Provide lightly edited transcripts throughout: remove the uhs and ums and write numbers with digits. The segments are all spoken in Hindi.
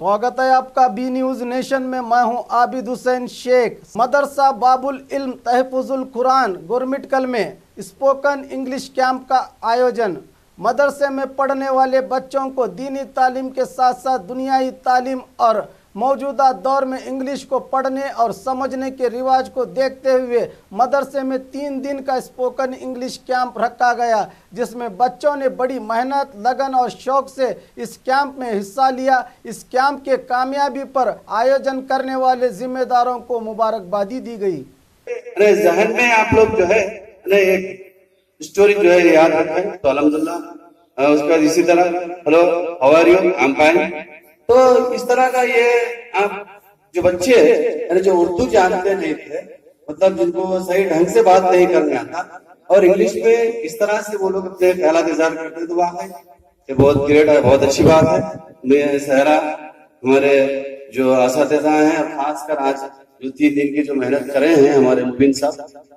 स्वागत है आपका बी न्यूज नेशन में। मैं हूं आबिद हुसैन शेख। मदरसा बाबुल इल्म तहफुजुल कुरान गोरमिटकल में स्पोकन इंग्लिश कैंप का आयोजन। मदरसे में पढ़ने वाले बच्चों को दीनी तालीम के साथ साथ दुनियाई तालीम और मौजूदा दौर में इंग्लिश को पढ़ने और समझने के रिवाज को देखते हुए मदरसे में 3 दिन का स्पोकन इंग्लिश कैंप रखा गया, जिसमें बच्चों ने बड़ी मेहनत, लगन और शौक से इस कैंप में हिस्सा लिया। इस कैंप के कामयाबी पर आयोजन करने वाले जिम्मेदारों को मुबारकबादी दी गई। जहन में आप लोग जो है एक स्टोरी जो है याद रखें तो अल्हम्दुलिल्लाह। उसका इसी तरह hello how are you, I am fine. तो इस तरह का ये आप जो बच्चे हैं जो उर्दू जानते नहीं थे, मतलब जिनको सही ढंग से बात नहीं करने आता और इंग्लिश में इस तरह से वो लोग अपने ख्यालात इज़हार करते हैं, तो वाकई ये बहुत ग्रेट है, बहुत अच्छी बात है। मैं सहरा हमारे जो असातिज़ा हैं, खासकर आज जो 3 दिन की जो मेहनत करे हैं हमारे मुबीन साहब,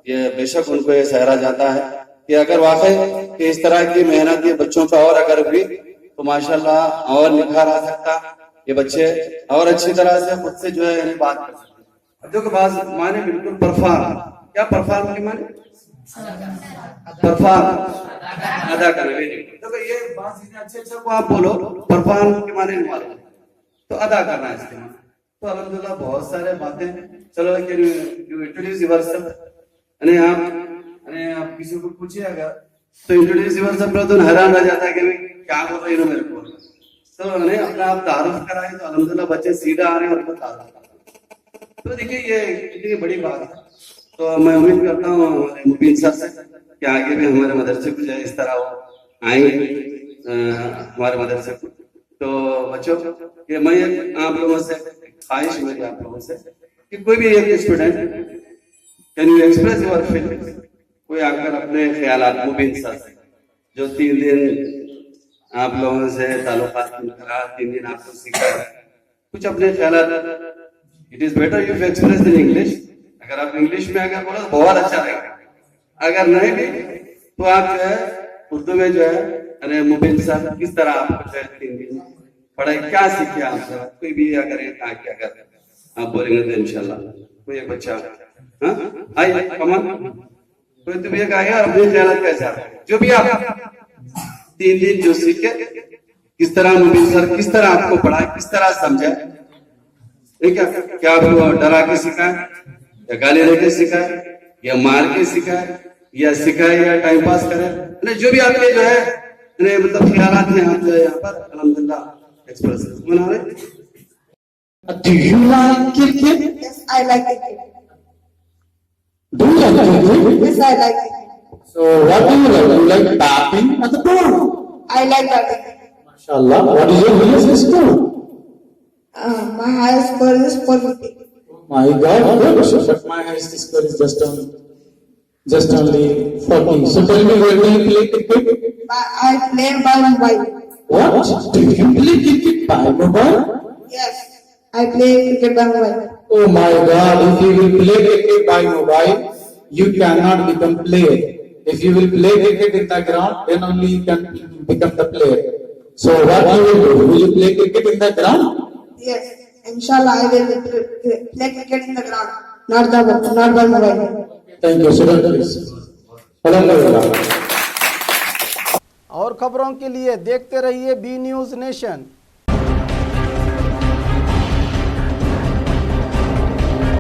ये बेशक उनको ये सहरा जाता है कि अगर वाकई इस तरह की मेहनत ये बच्चों पर और अगर हुई तो माशाल्लाह और निखार आ सकता, ये बच्चे और अच्छी तरह से खुद से जो है यानी बात कर सकते। जो कि बात माने बिल्कुल परफॉर्म, क्या परफॉर्म के माने परफॉर्म अदा करना। तो ये बात अच्छे को आप बोलो, परफॉर्म के माने नहीं मालूम तो अदा करना है इसके माने। तो अल्हम्दुलिल्लाह बहुत सारे बातें। चलो यू इंट्रोड्यूस योरसेल्फ। आप किसी को पूछिए अगर तो इंट्रोड्यूस योरसेल्फ तो हैरान रह जाता है कि क्या बोल रहे हो मेरे को। तो उन्हें अपना आप तारुफ कराए तो अल्हम्दुलिल्लाह बच्चे सीधा आ रहे हैं और उनको तारुफ। तो देखिए ये इतनी बड़ी बात है। तो मैं उम्मीद करता हूँ हमारे मुबीन सर से कि आगे भी हमारे मदरसे को जो है इस तरह वो आएंगे हमारे मदरसे को। तो बच्चों ये मैं आप लोगों से ख्वाहिश मेरी आप लोगों से कि कोई भी एक student can you express your feelings, कोई आकर अपने ख्यालात मुबीन सर से जो 3 दिन आप लोगों से ताल्लुकात करा, 3 दिन आपको सीखा है, कुछ अपने ख्यालात। It is better you express in English. अगर आप इंग्लिश में अगर बोलो तो बहुत अच्छा रहेगा, अगर नहीं भी तो आप जो है उर्दू में जो है अरे मुबीन साहब किस तरह आपको जो है 3 दिन पढ़ाई क्या सीखे आपसे, कोई भी अगर अगर आप बोलेंगे तो इंशाल्लाह कोई एक बच्चा आई कमन कोई तुम एक आएगा और अपने ख्यालात कैसा जो भी आप 3 दिन जो सीखे किस तरह मुबीन सर किस तरह आपको पढ़ाए, किस तरह समझाए, ठीक है। क्या आपको डरा के सिखाए या गाली देके सिखाए या मार के सिखाए या सिखाए या टाइम पास करे, जो भी आपके जो है मतलब ख्यालात हैं आप जो है यहाँ पर अल्हम्दुलिल्लाह एक्सप्रेस बना रहे। Do you like cricket? Yes, I like cricket. Do you like cricket? Yes, I like cricket. So what do you like? You like batting or the ball? I like batting. MashaAllah. What is your highest score? My highest score is 450. My God, but my highest score is just only 40. So tell me, where do you play cricket? I play by mobile. What? Do you play cricket by mobile? Yes, I play cricket by mobile. Oh my God, if you will play cricket by mobile, you cannot become player. If you will play cricket in the ground, then only you can become the player. So what you will do? Will you play cricket in the ground? Yes, inshallah I will play cricket in the ground, not by mobile. Thank you, sir. Alhamdulillah. और खबरों के लिए देखते रहिए बी न्यूज नेशन।